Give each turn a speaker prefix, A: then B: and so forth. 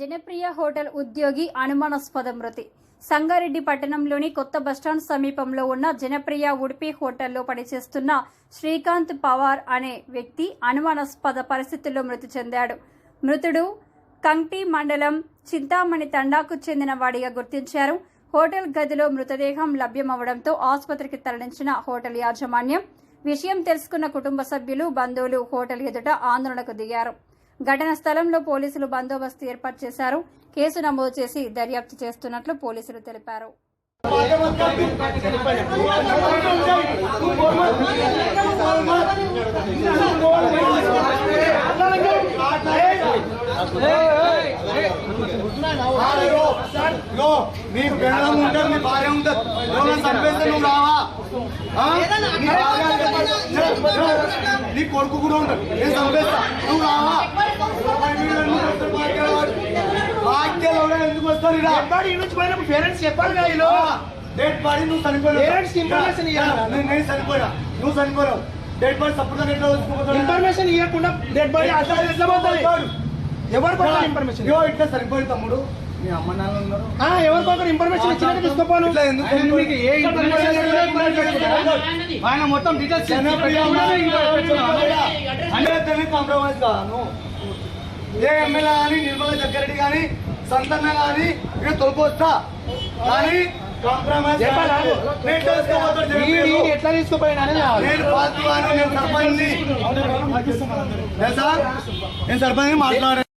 A: Janapriya hotel ఉద్యోగి అనుమానాస్పద మృతి. సంగారెడ్డి పట్టణంలోని కొత్త బస్టాండ్ సమీపంలో ఉన్న జనప్రియ ఉడిపి హోటల్లో పనిచేస్తున్న శ్రీకాంత్ పవార్ అనే వ్యక్తి అనుమానాస్పద పరిస్థితుల్లో మృతి చెందాడు. మృతుడు కంటి మండలం చింతామణి తండాకు చెందిన వాడిగా గుర్తించారు. హోటల్ గదిలో మృతదేహం లభ్యమవడంతో ఆసుపత్రికి తరలించిన హోటల్ యాజమాన్యం. విషయం తెలుసుకున్న కుటుంబ సభ్యులు, బంధువులు హోటల్ ఎదుట ఆందోళనకు దిగారు. ఘటనా స్థలంలో పోలీసులు బందోబస్తు ఏర్పాటు చేశారు. కేసు నమోదు చేసి దర్యాప్తు చేస్తున్నట్లు పోలీసులు తెలిపారు.
B: నీ బేడం ఉంటుంది, నీ భార్య ఉంటుంది, చంపేస్తే నువ్వు రావా? నీ కొడుకు కూడా ఉంటుంది, నేను చంపేస్తా, నువ్వు రావా? ఎందుకు వస్తాను?
C: పేరెంట్స్ చెప్పాలి కదా,
B: డెడ్ బాడీ నువ్వు చనిపోయినా, నేను చనిపోయినా, నువ్వు చనిపోయావు. డెడ్ బాడీ సపోర్ట్
C: ఇన్ఫర్మేషన్ ఇవ్వకుండా డెడ్ బాడీ ఎవరు ఇన్ఫర్మేషన్
B: ఇట్లా సరిపోయి తమ్ముడు. మీ అమ్మ నాన్న ఉన్నారు,
C: ఎవరికొకరు ఇన్ఫర్మేషన్ ఇచ్చినట్టు తీసుకోపోను.
B: ఆయన మొత్తం డీటెయిల్స్ కాంప్రమైజ్ కాను. ఏ ఎమ్మెల్యే కానీ, నిర్మల జగ్గారెడ్డి కానీ, సంతన్న కానీ ఇక్కడ తొలకొస్తా, కానీ కాంప్రమైజ్
C: ఎట్లా తీసుకోపోయినా
B: నేను పార్టీ నేను సర్పంచ్ మాట్లాడాను.